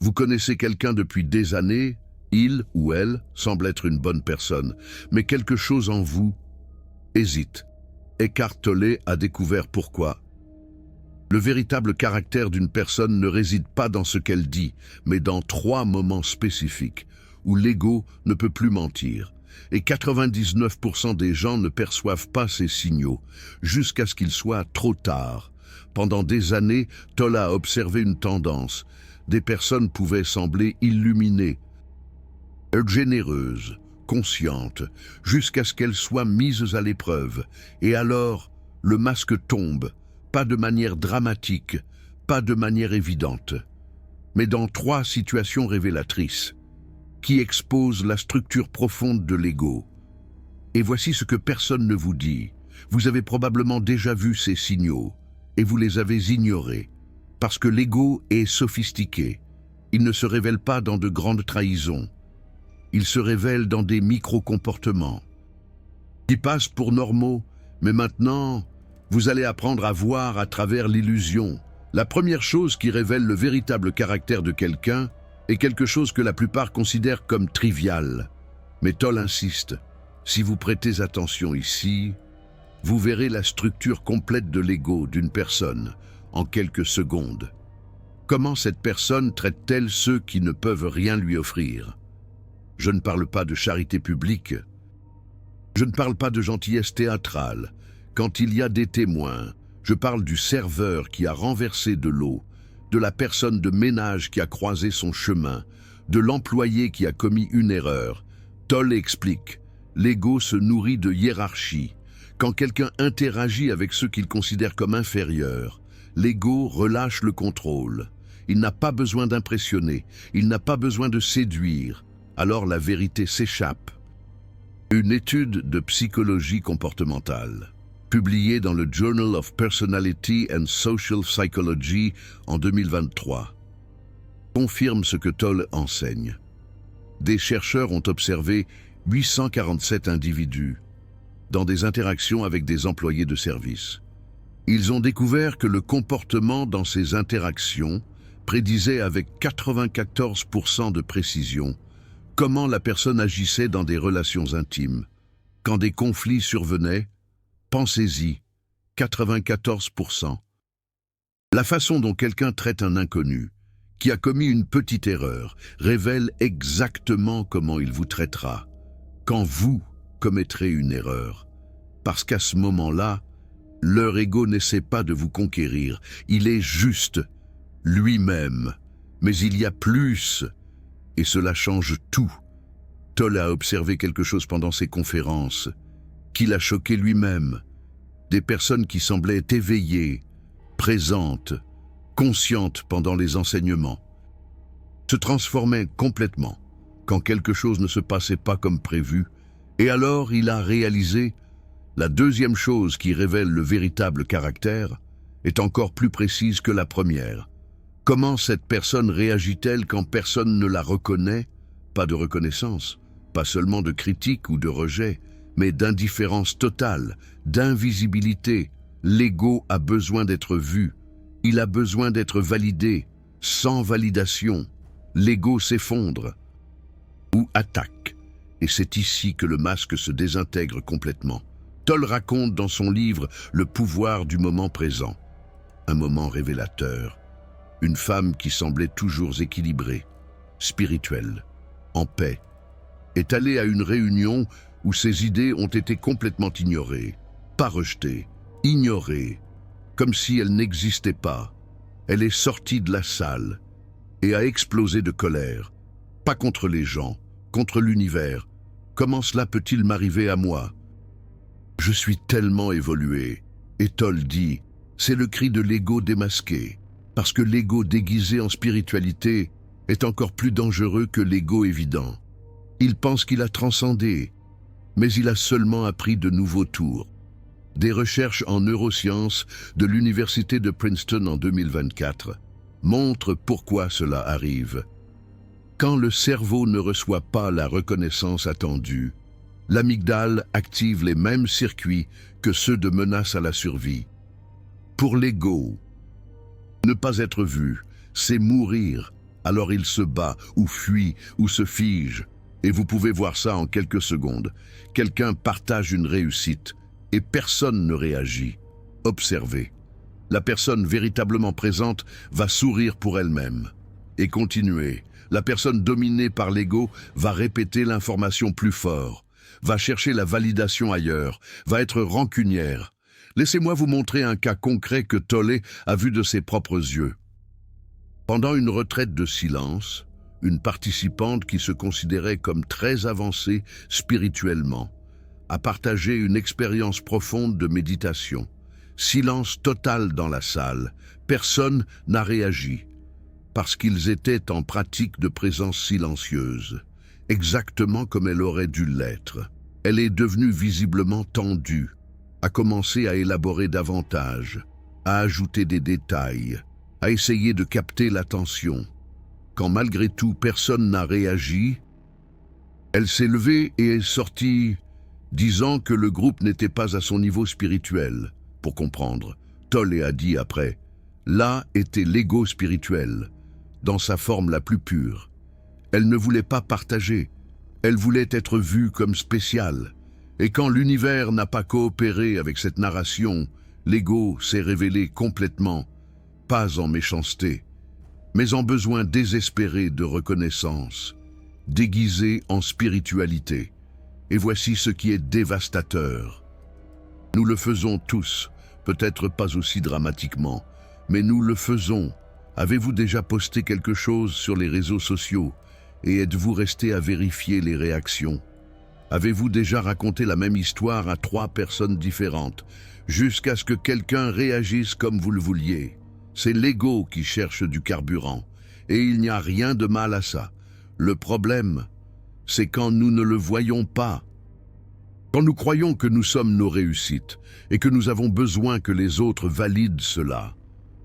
Vous connaissez quelqu'un depuis des années, il ou elle semble être une bonne personne, mais quelque chose en vous hésite. Eckhart Tolle a découvert pourquoi. Le véritable caractère d'une personne ne réside pas dans ce qu'elle dit, mais dans 3 moments spécifiques où l'ego ne peut plus mentir. Et 99% des gens ne perçoivent pas ces signaux, jusqu'à ce qu'il soit trop tard. Pendant des années, Tolle a observé une tendance. Des personnes pouvaient sembler illuminées, généreuses, conscientes, jusqu'à ce qu'elles soient mises à l'épreuve. Et alors, le masque tombe, pas de manière dramatique, pas de manière évidente, mais dans 3 situations révélatrices, qui exposent la structure profonde de l'ego. Et voici ce que personne ne vous dit. Vous avez probablement déjà vu ces signaux, et vous les avez ignorés, parce que l'ego est sophistiqué. Il ne se révèle pas dans de grandes trahisons. Il se révèle dans des micro-comportements qui passent pour normaux, mais maintenant, vous allez apprendre à voir à travers l'illusion. La première chose qui révèle le véritable caractère de quelqu'un est quelque chose que la plupart considèrent comme trivial. Mais Tolle insiste, si vous prêtez attention ici, vous verrez la structure complète de l'ego d'une personne en quelques secondes. Comment cette personne traite-t-elle ceux qui ne peuvent rien lui offrir? Je ne parle pas de charité publique. Je ne parle pas de gentillesse théâtrale. Quand il y a des témoins, je parle du serveur qui a renversé de l'eau, de la personne de ménage qui a croisé son chemin, de l'employé qui a commis une erreur. Tolle explique, l'ego se nourrit de hiérarchie. Quand quelqu'un interagit avec ceux qu'il considère comme inférieurs, l'ego relâche le contrôle. Il n'a pas besoin d'impressionner, il n'a pas besoin de séduire. Alors la vérité s'échappe. Une étude de psychologie comportementale, publiée dans le Journal of Personality and Social Psychology en 2023, confirme ce que Tolle enseigne. Des chercheurs ont observé 847 individus dans des interactions avec des employés de service. Ils ont découvert que le comportement dans ces interactions prédisait avec 94% de précision comment la personne agissait dans des relations intimes. Quand des conflits survenaient, pensez-y, 94%. La façon dont quelqu'un traite un inconnu, qui a commis une petite erreur, révèle exactement comment il vous traitera quand vous commettrez une erreur. Parce qu'à ce moment-là, leur ego n'essaie pas de vous conquérir, il est juste lui-même. Mais il y a plus, et cela change tout. Tolle a observé quelque chose pendant ses conférences, qui l'a choqué lui-même. Des personnes qui semblaient éveillées, présentes, conscientes pendant les enseignements, se transformaient complètement quand quelque chose ne se passait pas comme prévu. Et alors il a réalisé, la deuxième chose qui révèle le véritable caractère est encore plus précise que la première. Comment cette personne réagit-elle quand personne ne la reconnaît? Pas de reconnaissance, pas seulement de critique ou de rejet, mais d'indifférence totale, d'invisibilité. L'ego a besoin d'être vu, il a besoin d'être validé. Sans validation, l'ego s'effondre ou attaque. Et c'est ici que le masque se désintègre complètement. Tolle raconte dans son livre « Le pouvoir du moment présent », un moment révélateur. Une femme qui semblait toujours équilibrée, spirituelle, en paix, est allée à une réunion où ses idées ont été complètement ignorées, pas rejetées, ignorées, comme si elles n'existaient pas. Elle est sortie de la salle et a explosé de colère, pas contre les gens, contre l'univers. Comment cela peut-il m'arriver à moi? Je suis tellement évolué. Et Tolle dit, c'est le cri de l'ego démasqué. Parce que l'ego déguisé en spiritualité est encore plus dangereux que l'ego évident. Il pense qu'il a transcendé, mais il a seulement appris de nouveaux tours. Des recherches en neurosciences de l'université de Princeton en 2024 montrent pourquoi cela arrive. Quand le cerveau ne reçoit pas la reconnaissance attendue, l'amygdale active les mêmes circuits que ceux de menace à la survie. Pour l'ego, ne pas être vu, c'est mourir. Alors il se bat, ou fuit, ou se fige. Et vous pouvez voir ça en quelques secondes. Quelqu'un partage une réussite, et personne ne réagit. Observez. La personne véritablement présente va sourire pour elle-même. Et continuez. La personne dominée par l'ego va répéter l'information plus fort, va chercher la validation ailleurs, va être rancunière. Laissez-moi vous montrer un cas concret que Tolle a vu de ses propres yeux. Pendant une retraite de silence, une participante qui se considérait comme très avancée spirituellement a partagé une expérience profonde de méditation. Silence total dans la salle, personne n'a réagi, parce qu'ils étaient en pratique de présence silencieuse, exactement comme elle aurait dû l'être. Elle est devenue visiblement tendue, a commencé à élaborer davantage, à ajouter des détails, à essayer de capter l'attention. Quand malgré tout personne n'a réagi, elle s'est levée et est sortie, disant que le groupe n'était pas à son niveau spirituel. Pour comprendre, Tolle a dit après, là était l'ego spirituel, dans sa forme la plus pure. Elle ne voulait pas partager, elle voulait être vue comme spéciale. Et quand l'univers n'a pas coopéré avec cette narration, l'ego s'est révélé complètement, pas en méchanceté, mais en besoin désespéré de reconnaissance, déguisé en spiritualité. Et voici ce qui est dévastateur. Nous le faisons tous, peut-être pas aussi dramatiquement, mais nous le faisons. Avez-vous déjà posté quelque chose sur les réseaux sociaux et êtes-vous resté à vérifier les réactions? Avez-vous déjà raconté la même histoire à 3 personnes différentes, jusqu'à ce que quelqu'un réagisse comme vous le vouliez? C'est l'ego qui cherche du carburant, et il n'y a rien de mal à ça. Le problème, c'est quand nous ne le voyons pas. Quand nous croyons que nous sommes nos réussites, et que nous avons besoin que les autres valident cela,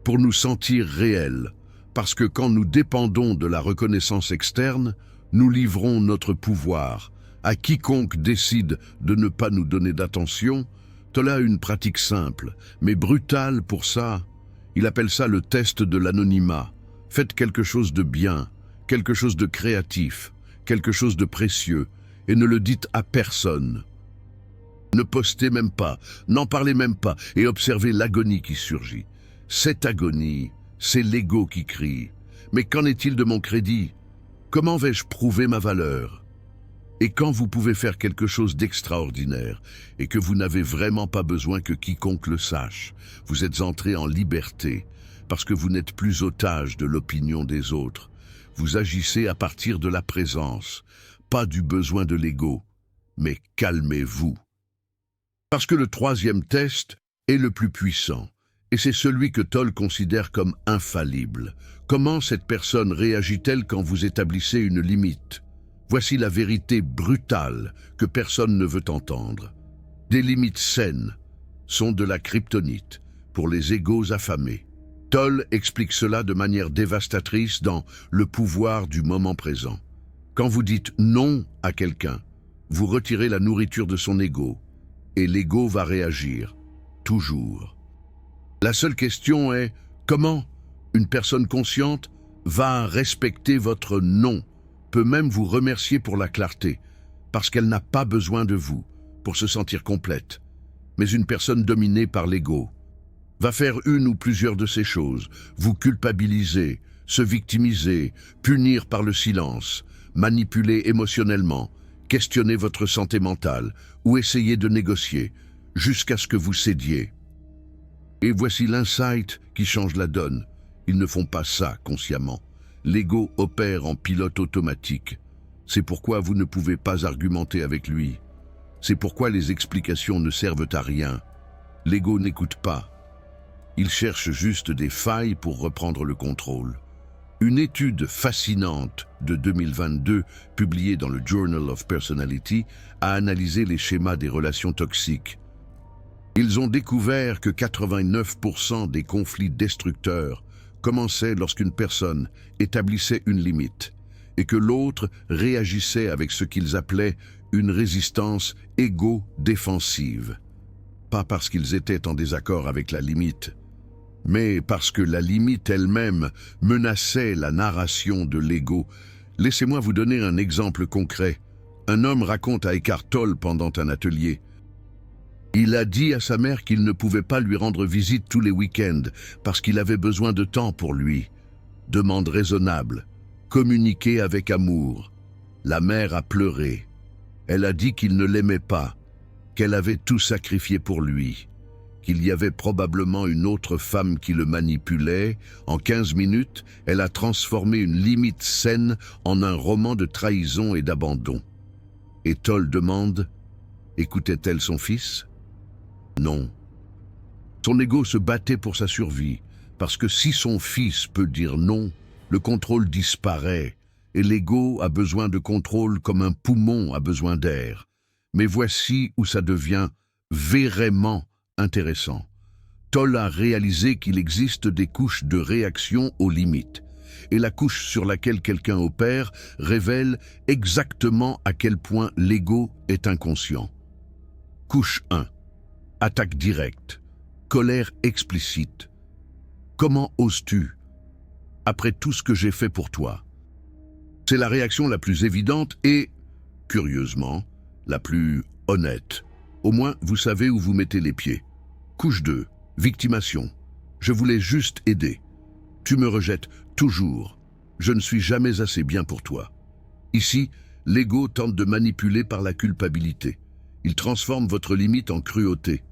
pour nous sentir réels, parce que quand nous dépendons de la reconnaissance externe, nous livrons notre pouvoir à quiconque décide de ne pas nous donner d'attention. Tolle a une pratique simple, mais brutale pour ça. Il appelle ça le test de l'anonymat. Faites quelque chose de bien, quelque chose de créatif, quelque chose de précieux, et ne le dites à personne. Ne postez même pas, n'en parlez même pas, et observez l'agonie qui surgit. Cette agonie, c'est l'ego qui crie. Mais qu'en est-il de mon crédit? Comment vais-je prouver ma valeur? Et quand vous pouvez faire quelque chose d'extraordinaire et que vous n'avez vraiment pas besoin que quiconque le sache, vous êtes entré en liberté parce que vous n'êtes plus otage de l'opinion des autres. Vous agissez à partir de la présence, pas du besoin de l'ego. Mais calmez-vous. Parce que le 3e test est le plus puissant, et c'est celui que Tolle considère comme infaillible. Comment cette personne réagit-elle quand vous établissez une limite? Voici la vérité brutale que personne ne veut entendre. Des limites saines sont de la kryptonite pour les égos affamés. Tolle explique cela de manière dévastatrice dans Le pouvoir du moment présent. Quand vous dites non à quelqu'un, vous retirez la nourriture de son ego, et l'ego va réagir, toujours. La seule question est, comment une personne consciente va respecter votre non, peut même vous remercier pour la clarté, parce qu'elle n'a pas besoin de vous pour se sentir complète. Mais une personne dominée par l'ego va faire une ou plusieurs de ces choses, vous culpabiliser, se victimiser, punir par le silence, manipuler émotionnellement, questionner votre santé mentale ou essayer de négocier, jusqu'à ce que vous cédiez. Et voici l'insight qui change la donne. Ils ne font pas ça consciemment. L'ego opère en pilote automatique. C'est pourquoi vous ne pouvez pas argumenter avec lui. C'est pourquoi les explications ne servent à rien. L'ego n'écoute pas. Il cherche juste des failles pour reprendre le contrôle. Une étude fascinante de 2022, publiée dans le Journal of Personality, a analysé les schémas des relations toxiques. Ils ont découvert que 89% des conflits destructeurs commençaient lorsqu'une personne établissait une limite et que l'autre réagissait avec ce qu'ils appelaient une résistance égo-défensive. Pas parce qu'ils étaient en désaccord avec la limite, mais parce que la limite elle-même menaçait la narration de l'ego. Laissez-moi vous donner un exemple concret. Un homme raconte à Eckhart Tolle pendant un atelier. Il a dit à sa mère qu'il ne pouvait pas lui rendre visite tous les week-ends parce qu'il avait besoin de temps pour lui. Demande raisonnable. Communiquer avec amour. La mère a pleuré. Elle a dit qu'il ne l'aimait pas, qu'elle avait tout sacrifié pour lui, qu'il y avait probablement une autre femme qui le manipulait. En 15 minutes, elle a transformé une limite saine en un roman de trahison et d'abandon. Et Tolle demande, écoutait-elle son fils? Non. Son ego se battait pour sa survie, parce que si son fils peut dire non, le contrôle disparaît, et l'ego a besoin de contrôle comme un poumon a besoin d'air. Mais voici où ça devient vraiment intéressant. Tolle a réalisé qu'il existe des couches de réaction aux limites, et la couche sur laquelle quelqu'un opère révèle exactement à quel point l'ego est inconscient. Couche 1. Attaque directe. Colère explicite. Comment oses-tu? Après tout ce que j'ai fait pour toi. C'est la réaction la plus évidente et, curieusement, la plus honnête. Au moins, vous savez où vous mettez les pieds. Couche 2. Victimation. Je voulais juste aider. Tu me rejettes toujours. Je ne suis jamais assez bien pour toi. Ici, l'ego tente de manipuler par la culpabilité. Il transforme votre limite en cruauté.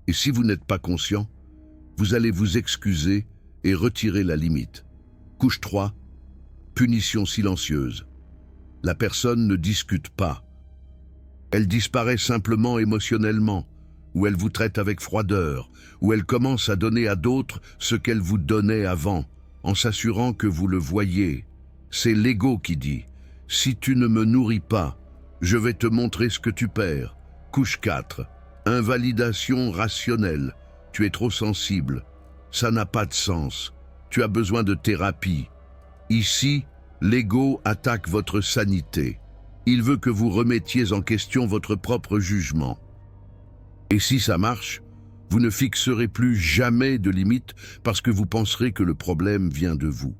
Et si vous n'êtes pas conscient, vous allez vous excuser et retirer la limite. Couche 3. Punition silencieuse. La personne ne discute pas. Elle disparaît simplement émotionnellement, ou elle vous traite avec froideur, ou elle commence à donner à d'autres ce qu'elle vous donnait avant, en s'assurant que vous le voyez. C'est l'ego qui dit « Si tu ne me nourris pas, je vais te montrer ce que tu perds ». Couche 4. Invalidation rationnelle. Tu es trop sensible. Ça n'a pas de sens. Tu as besoin de thérapie. Ici, l'ego attaque votre sanité. Il veut que vous remettiez en question votre propre jugement. Et si ça marche, vous ne fixerez plus jamais de limite parce que vous penserez que le problème vient de vous.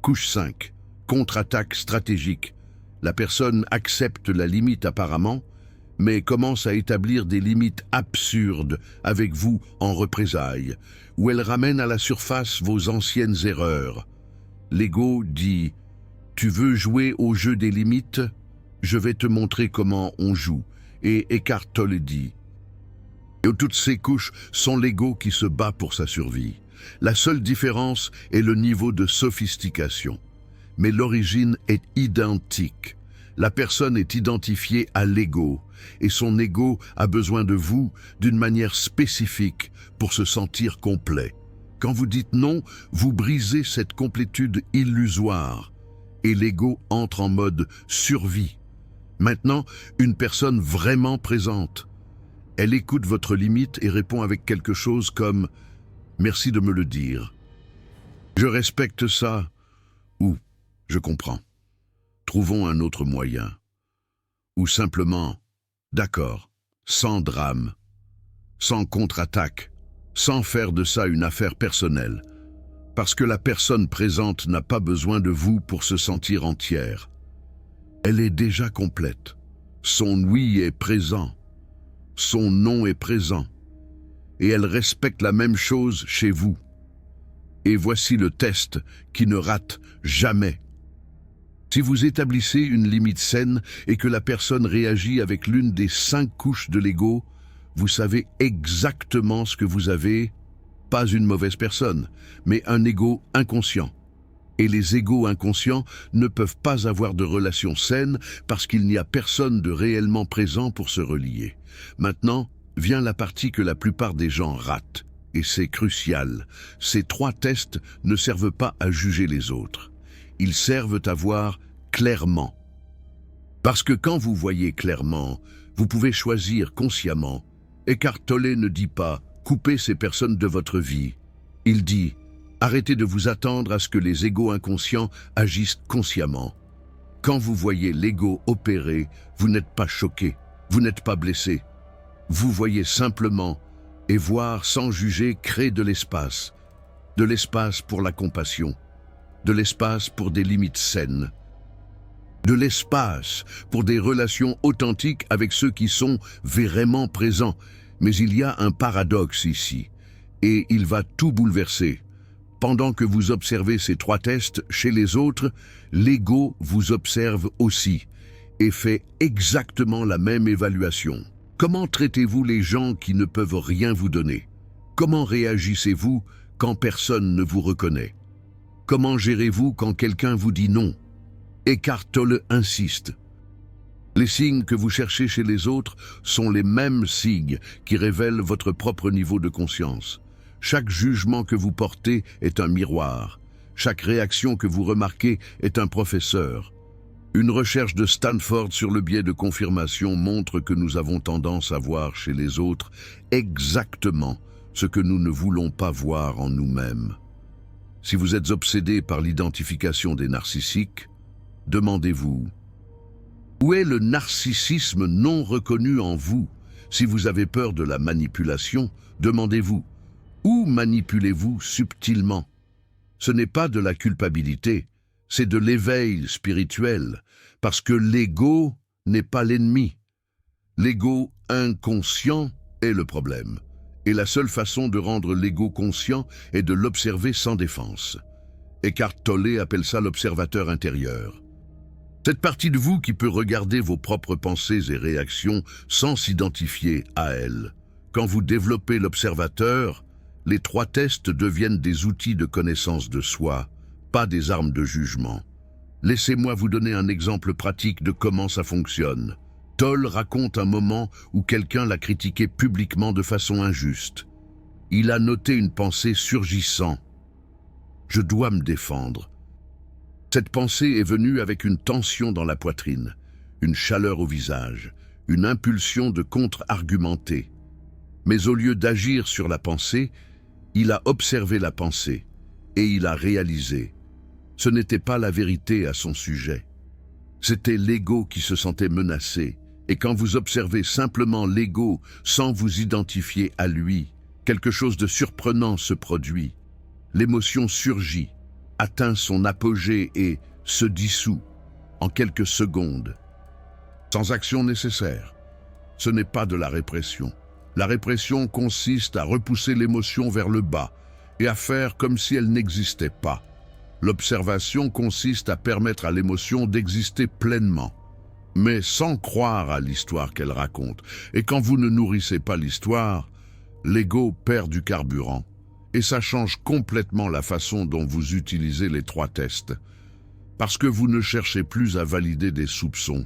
Couche 5. Contre-attaque stratégique. La personne accepte la limite apparemment, mais commence à établir des limites absurdes avec vous en représailles, où elle ramène à la surface vos anciennes erreurs. L'ego dit « Tu veux jouer au jeu des limites? Je vais te montrer comment on joue. » Et Eckhart Tolle dit « Et toutes ces couches sont l'ego qui se bat pour sa survie. La seule différence est le niveau de sophistication. Mais l'origine est identique. La personne est identifiée à l'ego, et son ego a besoin de vous d'une manière spécifique pour se sentir complet. Quand vous dites non, vous brisez cette complétude illusoire, et l'ego entre en mode survie. Maintenant, une personne vraiment présente. Elle écoute votre limite et répond avec quelque chose comme « Merci de me le dire. Je respecte ça. » ou « Je comprends. Trouvons un autre moyen. » Ou simplement « D'accord, sans drame, sans contre-attaque, sans faire de ça une affaire personnelle. Parce que la personne présente n'a pas besoin de vous pour se sentir entière. Elle est déjà complète. Son oui est présent. Son non est présent. Et elle respecte la même chose chez vous. Et voici le test qui ne rate jamais. Si vous établissez une limite saine et que la personne réagit avec l'une des 5 couches de l'ego, vous savez exactement ce que vous avez, pas une mauvaise personne, mais un ego inconscient. Et les égos inconscients ne peuvent pas avoir de relation saine parce qu'il n'y a personne de réellement présent pour se relier. Maintenant, vient la partie que la plupart des gens ratent. Et c'est crucial. Ces 3 tests ne servent pas à juger les autres. Ils servent à voir clairement. Parce que quand vous voyez clairement, vous pouvez choisir consciemment. Eckhart Tolle ne dit pas « coupez ces personnes de votre vie ». Il dit « arrêtez de vous attendre à ce que les égos inconscients agissent consciemment ». Quand vous voyez l'ego opérer, vous n'êtes pas choqué, vous n'êtes pas blessé. Vous voyez simplement, et voir sans juger crée de l'espace. de l'espace pour la compassion, de l'espace pour des limites saines, de l'espace pour des relations authentiques avec ceux qui sont vraiment présents. Mais il y a un paradoxe ici, et il va tout bouleverser. Pendant que vous observez ces 3 tests chez les autres, l'ego vous observe aussi et fait exactement la même évaluation. Comment traitez-vous les gens qui ne peuvent rien vous donner? Comment réagissez-vous quand personne ne vous reconnaît? Comment gérez-vous quand quelqu'un vous dit non? Eckhart Tolle insiste. Les signes que vous cherchez chez les autres sont les mêmes signes qui révèlent votre propre niveau de conscience. Chaque jugement que vous portez est un miroir. Chaque réaction que vous remarquez est un professeur. Une recherche de Stanford sur le biais de confirmation montre que nous avons tendance à voir chez les autres exactement ce que nous ne voulons pas voir en nous-mêmes. Si vous êtes obsédé par l'identification des narcissiques, demandez-vous: où est le narcissisme non reconnu en vous? Si vous avez peur de la manipulation, demandez-vous: où manipulez-vous subtilement? Ce n'est pas de la culpabilité, c'est de l'éveil spirituel, parce que l'ego n'est pas l'ennemi. L'ego inconscient est le problème, et la seule façon de rendre l'ego conscient est de l'observer sans défense. Eckhart Tolle appelle ça l'observateur intérieur. Cette partie de vous qui peut regarder vos propres pensées et réactions sans s'identifier à elles. Quand vous développez l'observateur, les 3 tests deviennent des outils de connaissance de soi, pas des armes de jugement. Laissez-moi vous donner un exemple pratique de comment ça fonctionne. Tolle raconte un moment où quelqu'un l'a critiqué publiquement de façon injuste. Il a noté une pensée surgissant. Je dois me défendre. Cette pensée est venue avec une tension dans la poitrine, une chaleur au visage, une impulsion de contre-argumenter. Mais au lieu d'agir sur la pensée, il a observé la pensée et il a réalisé. Ce n'était pas la vérité à son sujet. C'était l'ego qui se sentait menacé. Et quand vous observez simplement l'ego sans vous identifier à lui, quelque chose de surprenant se produit. L'émotion surgit, atteint son apogée et se dissout en quelques secondes, sans action nécessaire. Ce n'est pas de la répression. La répression consiste à repousser l'émotion vers le bas et à faire comme si elle n'existait pas. L'observation consiste à permettre à l'émotion d'exister pleinement, mais sans croire à l'histoire qu'elle raconte. Et quand vous ne nourrissez pas l'histoire, l'ego perd du carburant. Et ça change complètement la façon dont vous utilisez les 3 tests. Parce que vous ne cherchez plus à valider des soupçons.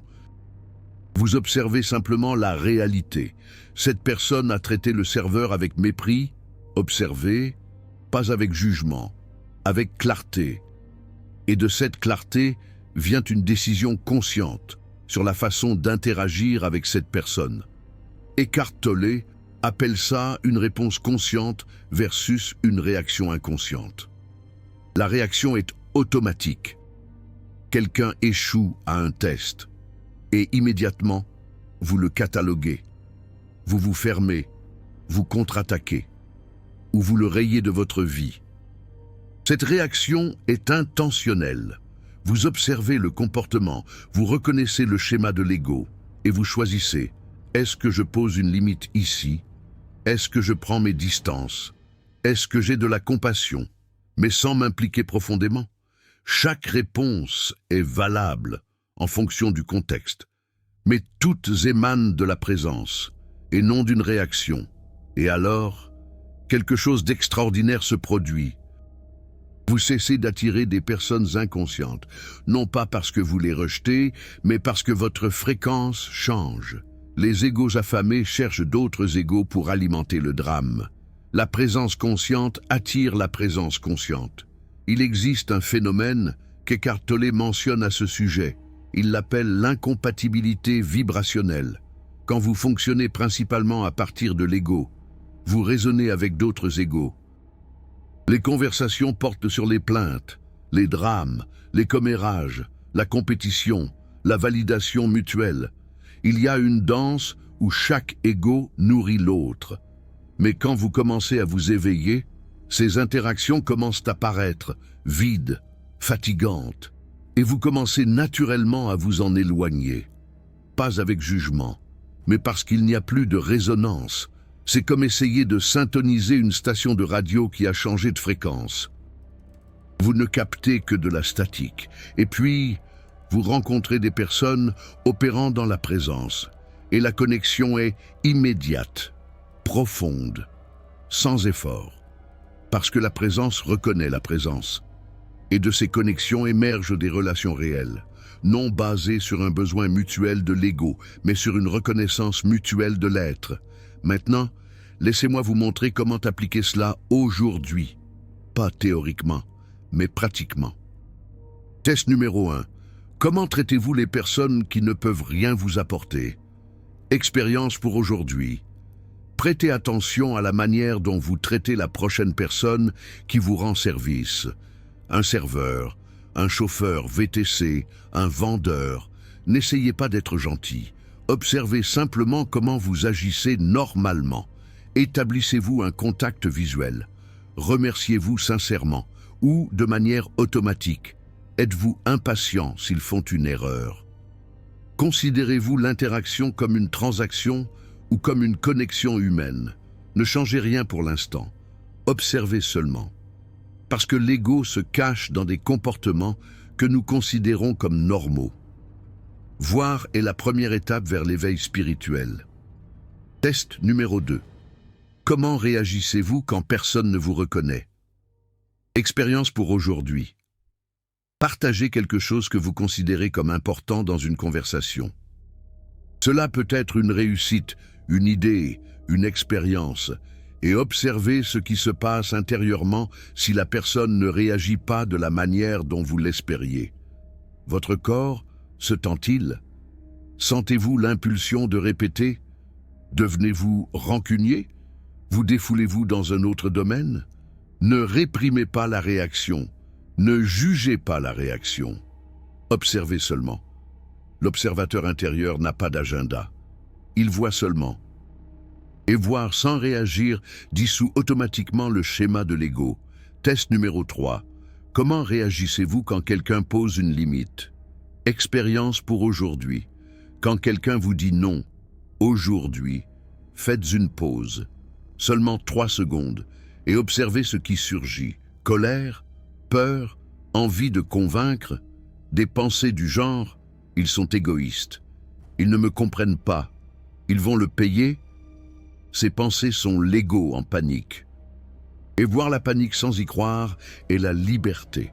Vous observez simplement la réalité. Cette personne a traité le serveur avec mépris, observé, pas avec jugement, avec clarté. Et de cette clarté vient une décision consciente sur la façon d'interagir avec cette personne. Eckhart Tolle appelle ça une réponse consciente versus une réaction inconsciente. La réaction est automatique. Quelqu'un échoue à un test et immédiatement, vous le cataloguez. Vous vous fermez, vous contre-attaquez ou vous le rayez de votre vie. Cette réaction est intentionnelle. Vous observez le comportement, vous reconnaissez le schéma de l'ego et vous choisissez: est-ce que je pose une limite ici? Est-ce que je prends mes distances? Est-ce que j'ai de la compassion, mais sans m'impliquer profondément? Chaque réponse est valable en fonction du contexte, mais toutes émanent de la présence et non d'une réaction. Et alors, quelque chose d'extraordinaire se produit. Vous cessez d'attirer des personnes inconscientes, non pas parce que vous les rejetez, mais parce que votre fréquence change. Les égos affamés cherchent d'autres égos pour alimenter le drame. La présence consciente attire la présence consciente. Il existe un phénomène qu'Eckhart Tolle mentionne à ce sujet. Il l'appelle l'incompatibilité vibrationnelle. Quand vous fonctionnez principalement à partir de l'ego, vous résonnez avec d'autres égos. Les conversations portent sur les plaintes, les drames, les commérages, la compétition, la validation mutuelle. Il y a une danse où chaque ego nourrit l'autre. Mais quand vous commencez à vous éveiller, Ces interactions commencent à paraître vides, fatigantes, et vous commencez naturellement à vous en éloigner. Pas avec jugement, mais parce qu'il n'y a plus de résonance. C'est comme essayer de syntoniser une station de radio qui a changé de fréquence. Vous ne captez que de la statique, et puis vous rencontrez des personnes opérant dans la présence, et la connexion est immédiate, profonde, sans effort, parce que la présence reconnaît la présence. Et de ces connexions émergent des relations réelles, non basées sur un besoin mutuel de l'ego, mais sur une reconnaissance mutuelle de l'être. Maintenant, laissez-moi vous montrer comment appliquer cela aujourd'hui, pas théoriquement, mais pratiquement. Test numéro 1. Comment traitez-vous les personnes qui ne peuvent rien vous apporter? Expérience pour aujourd'hui. Prêtez attention à la manière dont vous traitez la prochaine personne qui vous rend service. Un serveur, un chauffeur VTC, un vendeur. N'essayez pas d'être gentil. Observez simplement comment vous agissez normalement. Établissez-vous un contact visuel. Remerciez-vous sincèrement ou de manière automatique. Êtes-vous impatient s'ils font une erreur? Considérez-vous l'interaction comme une transaction ou comme une connexion humaine? Ne changez rien pour l'instant. Observez seulement. Parce que l'ego se cache dans des comportements que nous considérons comme normaux. Voir est la première étape vers l'éveil spirituel. Test numéro 2. Comment réagissez-vous quand personne ne vous reconnaît? Expérience pour aujourd'hui. Partagez quelque chose que vous considérez comme important dans une conversation. Cela peut être une réussite, une idée, une expérience, et observez ce qui se passe intérieurement si la personne ne réagit pas de la manière dont vous l'espériez. Votre corps se tend-il? Sentez-vous l'impulsion de répéter? Devenez-vous rancunier? Vous défoulez-vous dans un autre domaine? Ne réprimez pas la réaction. Ne jugez pas la réaction. Observez seulement. L'observateur intérieur n'a pas d'agenda. Il voit seulement. Et voir sans réagir dissout automatiquement le schéma de l'ego. Test numéro 3. Comment réagissez-vous quand quelqu'un pose une limite? Expérience pour aujourd'hui. Quand quelqu'un vous dit non, aujourd'hui, faites une pause. Seulement 3 secondes et observez ce qui surgit. Colère, peur, envie de convaincre, des pensées du genre « ils sont égoïstes, ils ne me comprennent pas, ils vont le payer ». Ces pensées sont l'ego en panique. Et voir la panique sans y croire est la liberté.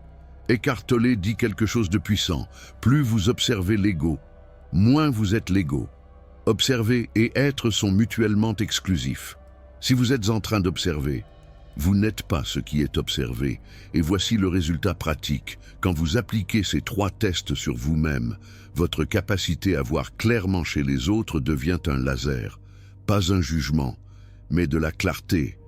Eckhart Tolle dit quelque chose de puissant. Plus vous observez l'ego, moins vous êtes l'ego. Observer et être sont mutuellement exclusifs. Si vous êtes en train d'observer, vous n'êtes pas ce qui est observé. Et voici le résultat pratique. Quand vous appliquez ces 3 tests sur vous-même, votre capacité à voir clairement chez les autres devient un laser. Pas un jugement, mais de la clarté.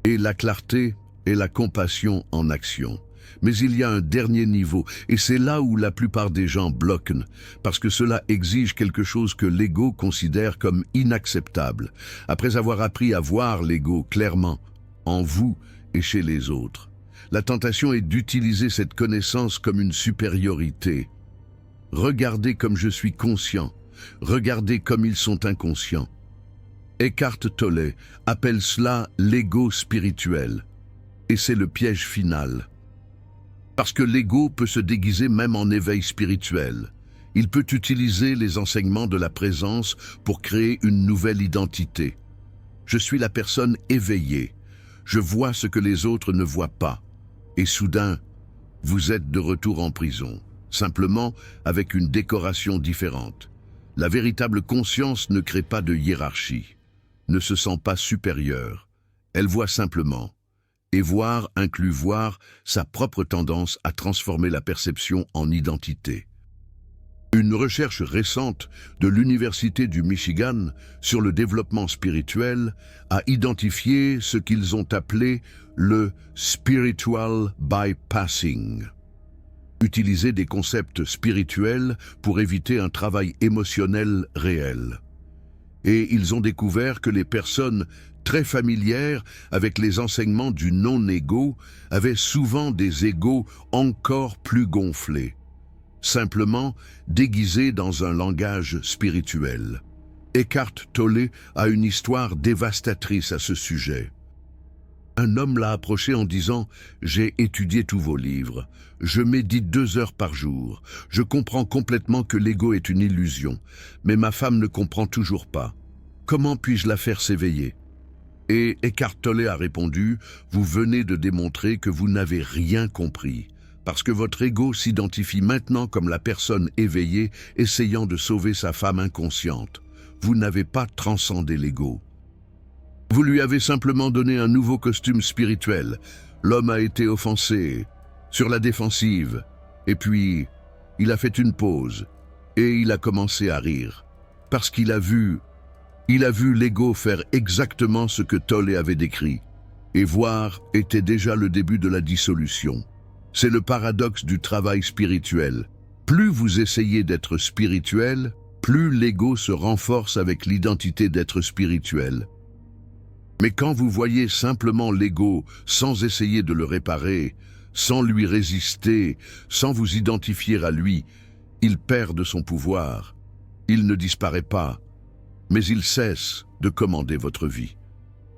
Et la clarté est la compassion en action. Mais il y a un dernier niveau, et c'est là où la plupart des gens bloquent, parce que cela exige quelque chose que l'ego considère comme inacceptable, après avoir appris à voir l'ego clairement, en vous et chez les autres. La tentation est d'utiliser cette connaissance comme une supériorité. Regardez comme je suis conscient, regardez comme ils sont inconscients. Eckhart Tolle appelle cela l'ego spirituel, et c'est le piège final. Parce que l'ego peut se déguiser même en éveil spirituel. Il peut utiliser les enseignements de la présence pour créer une nouvelle identité. Je suis la personne éveillée. Je vois ce que les autres ne voient pas. Et soudain, vous êtes de retour en prison, simplement avec une décoration différente. La véritable conscience ne crée pas de hiérarchie, ne se sent pas supérieure. Elle voit simplement. Et voir inclut voir sa propre tendance à transformer la perception en identité. Une recherche récente de l'Université du Michigan sur le développement spirituel a identifié ce qu'ils ont appelé le spiritual bypassing. Utiliser des concepts spirituels pour éviter un travail émotionnel réel. Et ils ont découvert que les personnes très familière avec les enseignements du non-ego, avait souvent des égos encore plus gonflés, simplement déguisés dans un langage spirituel. Eckhart Tolle a une histoire dévastatrice à ce sujet. Un homme l'a approché en disant « J'ai étudié tous vos livres, je médite 2 heures par jour, je comprends complètement que l'ego est une illusion, mais ma femme ne comprend toujours pas. Comment puis-je la faire s'éveiller ?» Et Eckhart Tolle a répondu « Vous venez de démontrer que vous n'avez rien compris, parce que votre ego s'identifie maintenant comme la personne éveillée essayant de sauver sa femme inconsciente. Vous n'avez pas transcendé l'ego. Vous lui avez simplement donné un nouveau costume spirituel. L'homme a été offensé, sur la défensive, et puis il a fait une pause, et il a commencé à rire, parce qu'il a vu l'ego faire exactement ce que Tolle avait décrit, et voir était déjà le début de la dissolution. C'est le paradoxe du travail spirituel. Plus vous essayez d'être spirituel, plus l'ego se renforce avec l'identité d'être spirituel. Mais quand vous voyez simplement l'ego sans essayer de le réparer, sans lui résister, sans vous identifier à lui, il perd de son pouvoir. Il ne disparaît pas, mais il cesse de commander votre vie.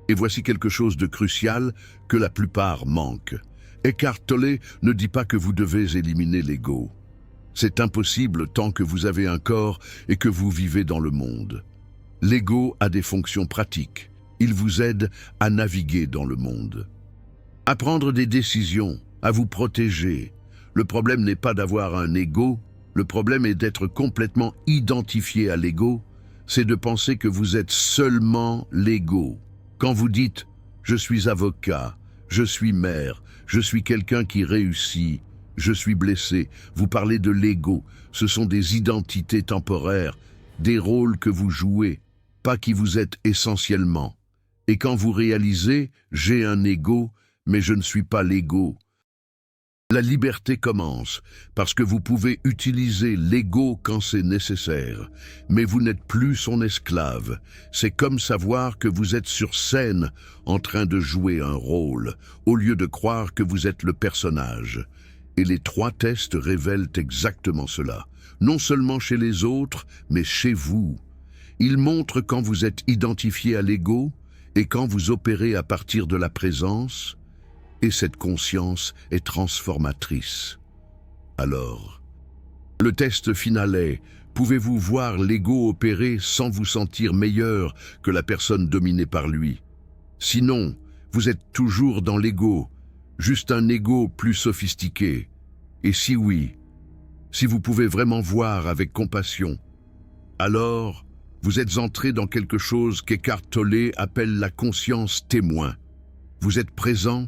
Et voici quelque chose de crucial que la plupart manquent. Eckhart Tolle ne dit pas que vous devez éliminer l'ego. C'est impossible tant que vous avez un corps et que vous vivez dans le monde. L'ego a des fonctions pratiques. Il vous aide à naviguer dans le monde, à prendre des décisions, à vous protéger. Le problème n'est pas d'avoir un ego, le problème est d'être complètement identifié à l'ego, c'est de penser que vous êtes seulement l'ego. Quand vous dites « je suis avocat, je suis mère, je suis quelqu'un qui réussit, je suis blessé », vous parlez de l'ego. Ce sont des identités temporaires, des rôles que vous jouez, pas qui vous êtes essentiellement. Et quand vous réalisez « j'ai un ego, mais je ne suis pas l'ego », la liberté commence, parce que vous pouvez utiliser l'ego quand c'est nécessaire, mais vous n'êtes plus son esclave. C'est comme savoir que vous êtes sur scène en train de jouer un rôle, au lieu de croire que vous êtes le personnage. Et les 3 tests révèlent exactement cela, non seulement chez les autres, mais chez vous. Ils montrent quand vous êtes identifié à l'ego, et quand vous opérez à partir de la présence, et cette conscience est transformatrice. Alors, le test final est, pouvez-vous voir l'ego opérer sans vous sentir meilleur que la personne dominée par lui? Sinon, vous êtes toujours dans l'ego, juste un ego plus sophistiqué. Et si oui, si vous pouvez vraiment voir avec compassion, alors vous êtes entré dans quelque chose qu'Eckhart Tolle appelle la conscience témoin. Vous êtes présent,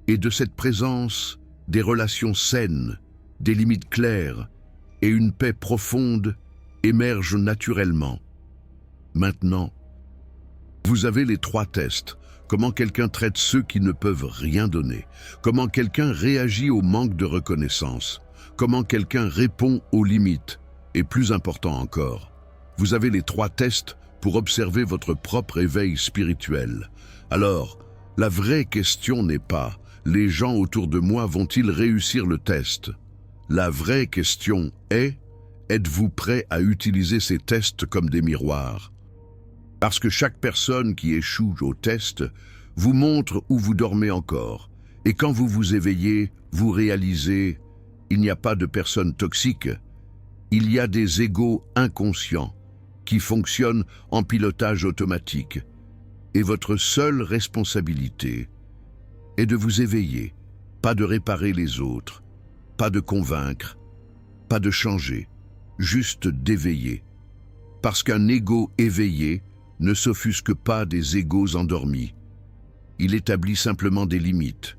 et de cette présence, des relations saines, des limites claires et une paix profonde émergent naturellement. Maintenant, vous avez les 3 tests. Comment quelqu'un traite ceux qui ne peuvent rien donner. Comment quelqu'un réagit au manque de reconnaissance. Comment quelqu'un répond aux limites. Et plus important encore, vous avez les 3 tests pour observer votre propre éveil spirituel. Alors, la vraie question n'est pas « les gens autour de moi vont-ils réussir le test ?» La vraie question est « êtes-vous prêt à utiliser ces tests comme des miroirs ?» Parce que chaque personne qui échoue au test vous montre où vous dormez encore. Et quand vous vous éveillez, vous réalisez « il n'y a pas de personnes toxiques, il y a des égos inconscients qui fonctionnent en pilotage automatique. Et votre seule responsabilité est de vous éveiller, pas de réparer les autres, pas de convaincre, pas de changer, juste d'éveiller. Parce qu'un ego éveillé ne s'offusque pas des égos endormis. Il établit simplement des limites,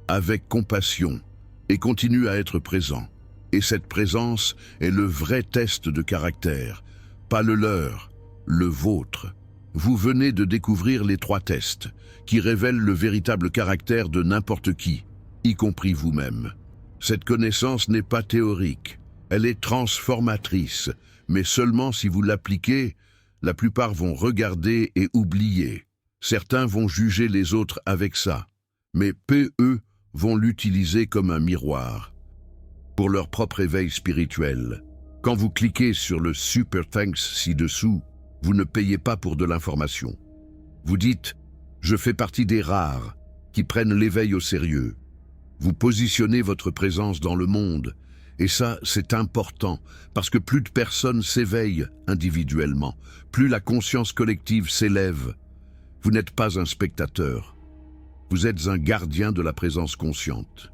avec compassion, et continue à être présent. Et cette présence est le vrai test de caractère, pas le leur, le vôtre. Vous venez de découvrir les 3 tests, qui révèlent le véritable caractère de n'importe qui, y compris vous-même. Cette connaissance n'est pas théorique, elle est transformatrice, mais seulement si vous l'appliquez, la plupart vont regarder et oublier. Certains vont juger les autres avec ça, mais eux vont l'utiliser comme un miroir pour leur propre éveil spirituel. Quand vous cliquez sur le Super Thanks ci-dessous, vous ne payez pas pour de l'information. Vous dites « Je fais partie des rares qui prennent l'éveil au sérieux ». Vous positionnez votre présence dans le monde, et ça, c'est important, parce que plus de personnes s'éveillent individuellement, plus la conscience collective s'élève. Vous n'êtes pas un spectateur, vous êtes un gardien de la présence consciente.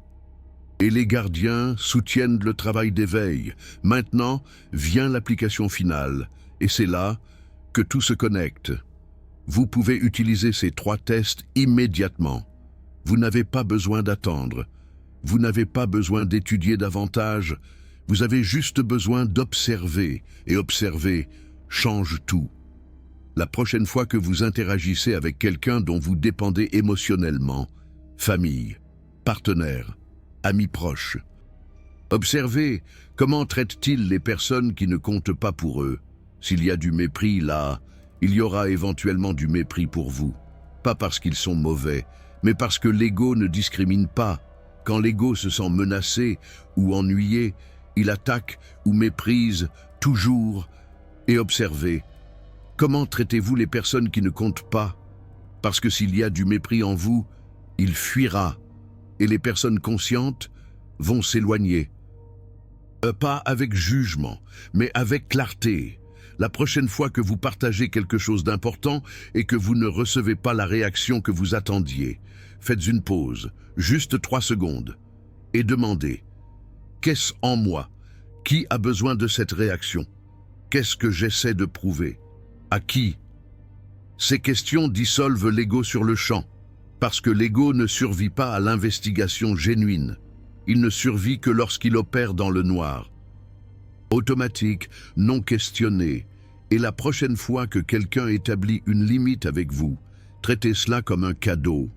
Et les gardiens soutiennent le travail d'éveil. Maintenant vient l'application finale, et c'est là que tout se connecte. Vous pouvez utiliser ces 3 tests immédiatement. Vous n'avez pas besoin d'attendre. Vous n'avez pas besoin d'étudier davantage. Vous avez juste besoin d'observer, et observer change tout. La prochaine fois que vous interagissez avec quelqu'un dont vous dépendez émotionnellement, famille, partenaire, amis proches, observez comment traite-t-il les personnes qui ne comptent pas pour eux. S'il y a du mépris là, il y aura éventuellement du mépris pour vous. Pas parce qu'ils sont mauvais, mais parce que l'ego ne discrimine pas. Quand l'ego se sent menacé ou ennuyé, il attaque ou méprise toujours. Et observez, comment traitez-vous les personnes qui ne comptent pas? Parce que s'il y a du mépris en vous, il fuira, et les personnes conscientes vont s'éloigner. Pas avec jugement, mais avec clarté. La prochaine fois que vous partagez quelque chose d'important et que vous ne recevez pas la réaction que vous attendiez, faites une pause, juste 3 secondes, et demandez « Qu'est-ce en moi? Qui a besoin de cette réaction? Qu'est-ce que j'essaie de prouver? À qui ?» Ces questions dissolvent l'ego sur le champ, parce que l'ego ne survit pas à l'investigation genuine. Il ne survit que lorsqu'il opère dans le noir. Automatique, non questionné, et la prochaine fois que quelqu'un établit une limite avec vous, traitez cela comme un cadeau,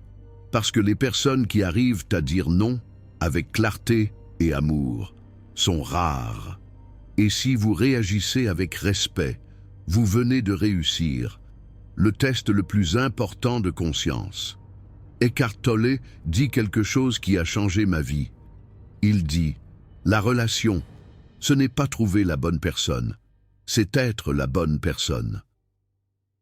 parce que les personnes qui arrivent à dire non avec clarté et amour sont rares. Et si vous réagissez avec respect, vous venez de réussir le test le plus important de conscience. Eckhart Tolle dit quelque chose qui a changé ma vie. Il dit « La relation, ce n'est pas trouver la bonne personne, c'est être la bonne personne. »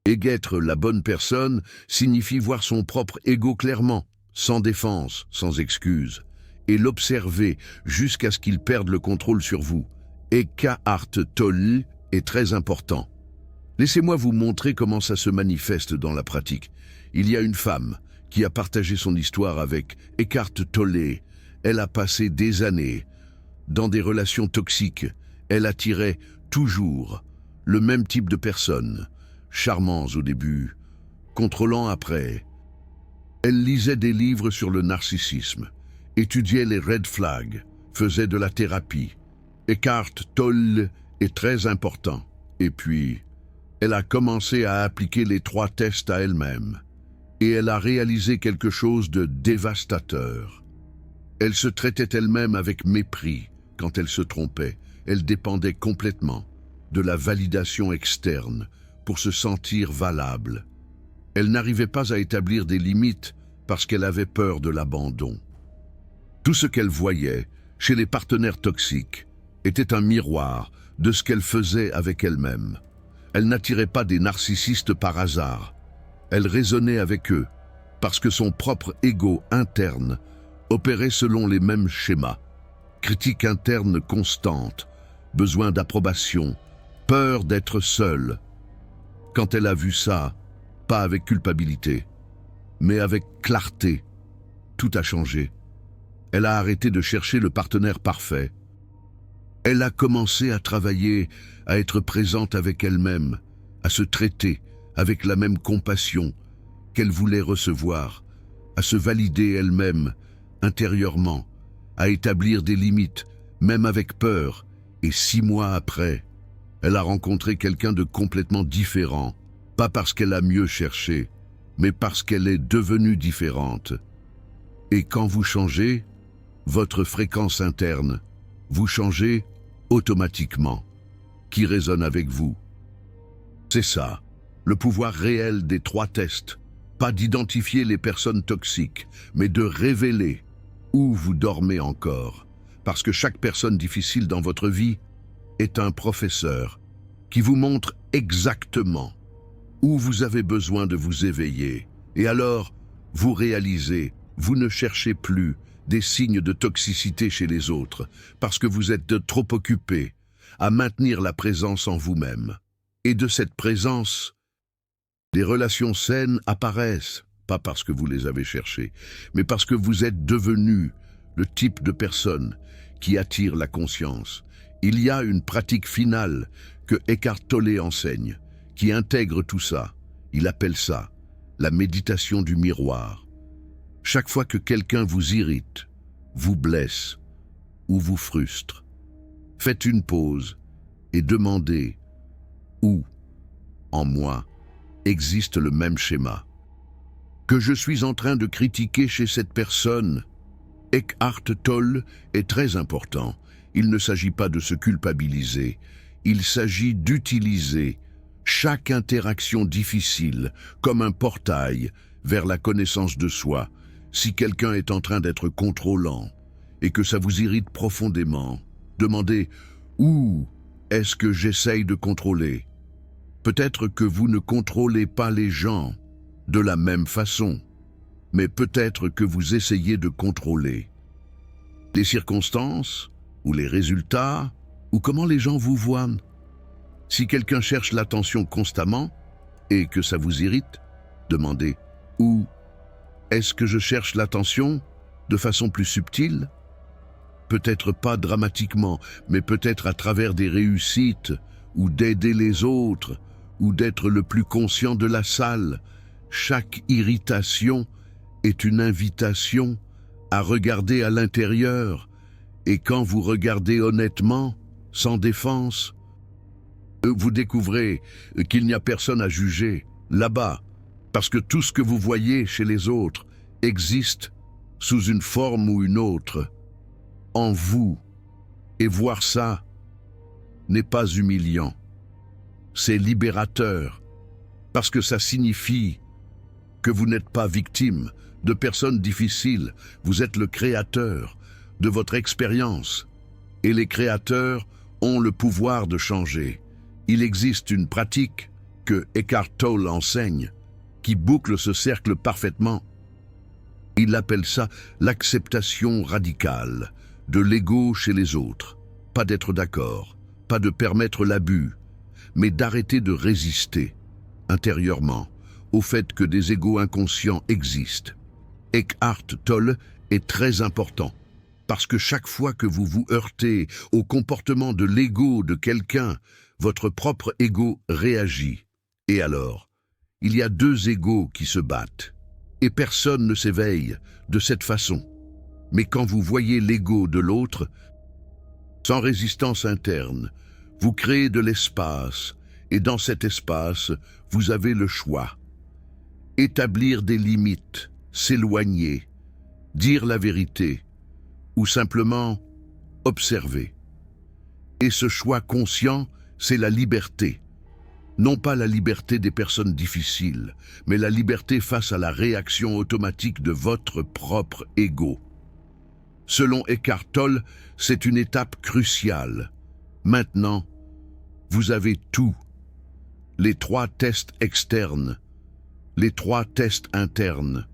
Et être la bonne personne signifie voir son propre ego clairement, sans défense, sans excuse, et l'observer jusqu'à ce qu'il perde le contrôle sur vous. Eckhart Tolle est très important. Laissez-moi vous montrer comment ça se manifeste dans la pratique. Il y a une femme qui a partagé son histoire avec Eckhart Tolle. Elle a passé des années dans des relations toxiques. Elle attirait toujours le même type de personnes, charmants au début, contrôlants après. Elle lisait des livres sur le narcissisme, étudiait les red flags, faisait de la thérapie. Eckhart Tolle est très important. Et puis, elle a commencé à appliquer les 3 tests à elle-même. Et elle a réalisé quelque chose de dévastateur. Elle se traitait elle-même avec mépris quand elle se trompait. Elle dépendait complètement de la validation externe pour se sentir valable. Elle n'arrivait pas à établir des limites parce qu'elle avait peur de l'abandon. Tout ce qu'elle voyait chez les partenaires toxiques était un miroir de ce qu'elle faisait avec elle-même. Elle n'attirait pas des narcissistes par hasard. Elle raisonnait avec eux parce que son propre ego interne opérait selon les mêmes schémas. Critique interne constante, besoin d'approbation, peur d'être seule. Quand elle a vu ça, pas avec culpabilité, mais avec clarté, tout a changé. Elle a arrêté de chercher le partenaire parfait. Elle a commencé à travailler, à être présente avec elle-même, à se traiter avec la même compassion qu'elle voulait recevoir, à se valider elle-même intérieurement, à établir des limites, même avec peur. Et 6 mois après, elle a rencontré quelqu'un de complètement différent, pas parce qu'elle a mieux cherché, mais parce qu'elle est devenue différente. Et quand vous changez, votre fréquence interne, vous changez automatiquement, qui résonne avec vous. C'est ça, le pouvoir réel des 3 tests. Pas d'identifier les personnes toxiques, mais de révéler où vous dormez encore. Parce que chaque personne difficile dans votre vie est un professeur qui vous montre exactement où vous avez besoin de vous éveiller. Et alors, vous réalisez, vous ne cherchez plus des signes de toxicité chez les autres, parce que vous êtes trop occupé à maintenir la présence en vous-même. Et de cette présence, des relations saines apparaissent, pas parce que vous les avez cherchées, mais parce que vous êtes devenu le type de personne qui attire la conscience. Il y a une pratique finale que Eckhart Tolle enseigne, qui intègre tout ça. Il appelle ça la méditation du miroir. Chaque fois que quelqu'un vous irrite, vous blesse ou vous frustre, faites une pause et demandez où, en moi, existe le même schéma que je suis en train de critiquer chez cette personne. Eckhart Tolle est très important. Il ne s'agit pas de se culpabiliser, il s'agit d'utiliser chaque interaction difficile comme un portail vers la connaissance de soi. Si quelqu'un est en train d'être contrôlant et que ça vous irrite profondément, demandez où est-ce que j'essaye de contrôler. Peut-être que vous ne contrôlez pas les gens de la même façon, mais peut-être que vous essayez de contrôler les circonstances ou les résultats ou comment les gens vous voient. Si quelqu'un cherche l'attention constamment et que ça vous irrite, demandez où est-ce que je cherche l'attention de façon plus subtile? Peut-être pas dramatiquement, mais peut-être à travers des réussites ou d'aider les autres ou d'être le plus conscient de la salle. Chaque irritation est une invitation à regarder à l'intérieur, et quand vous regardez honnêtement, sans défense, vous découvrez qu'il n'y a personne à juger là-bas, parce que tout ce que vous voyez chez les autres existe sous une forme ou une autre en vous, et voir ça n'est pas humiliant, c'est libérateur, parce que ça signifie que vous n'êtes pas victime de personnes difficiles, vous êtes le créateur de votre expérience, et les créateurs ont le pouvoir de changer. Il existe une pratique que Eckhart Tolle enseigne, qui boucle ce cercle parfaitement. Il appelle ça l'acceptation radicale de l'ego chez les autres. Pas d'être d'accord, pas de permettre l'abus, mais d'arrêter de résister intérieurement au fait que des égos inconscients existent. Eckhart Tolle est très important, parce que chaque fois que vous vous heurtez au comportement de l'ego de quelqu'un, votre propre ego réagit. Et alors, il y a deux égos qui se battent, et personne ne s'éveille de cette façon. Mais quand vous voyez l'ego de l'autre, sans résistance interne, vous créez de l'espace, et dans cet espace, vous avez le choix. Établir des limites, s'éloigner, dire la vérité, ou simplement observer. Et ce choix conscient, c'est la liberté. Non pas la liberté des personnes difficiles, mais la liberté face à la réaction automatique de votre propre ego. Selon Eckhart Tolle, c'est une étape cruciale. Maintenant, vous avez tout. Les 3 tests externes, les 3 tests internes,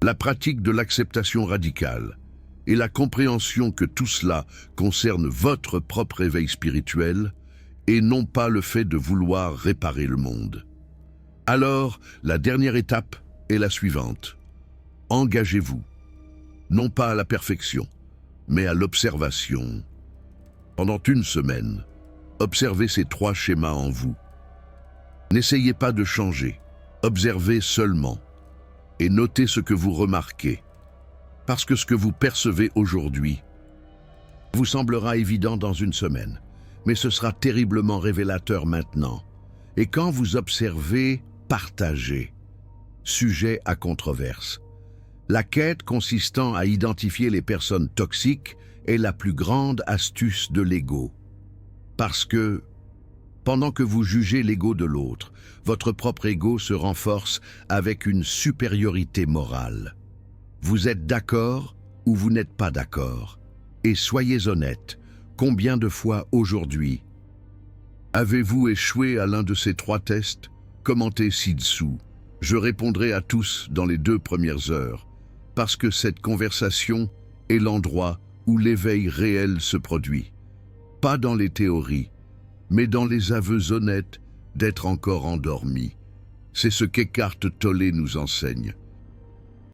la pratique de l'acceptation radicale et la compréhension que tout cela concerne votre propre éveil spirituel et non pas le fait de vouloir réparer le monde. Alors, la dernière étape est la suivante. Engagez-vous, non pas à la perfection, mais à l'observation. Pendant une semaine, observez ces 3 schémas en vous. N'essayez pas de changer, observez seulement et notez ce que vous remarquez. Parce que ce que vous percevez aujourd'hui vous semblera évident dans une semaine, mais ce sera terriblement révélateur maintenant. Et quand vous observez, partagez. Sujet à controverse. La quête consistant à identifier les personnes toxiques est la plus grande astuce de l'ego. Parce que Pendant que vous jugez l'ego de l'autre, votre propre ego se renforce avec une supériorité morale. Vous êtes d'accord ou vous n'êtes pas d'accord? Et soyez honnête, combien de fois aujourd'hui avez-vous échoué à l'un de ces 3 tests? Commentez ci-dessous. Je répondrai à tous dans les 2 premières heures, parce que cette conversation est l'endroit où l'éveil réel se produit. Pas dans les théories, mais dans les aveux honnêtes d'être encore endormi. C'est ce qu'Eckhart Tolle nous enseigne.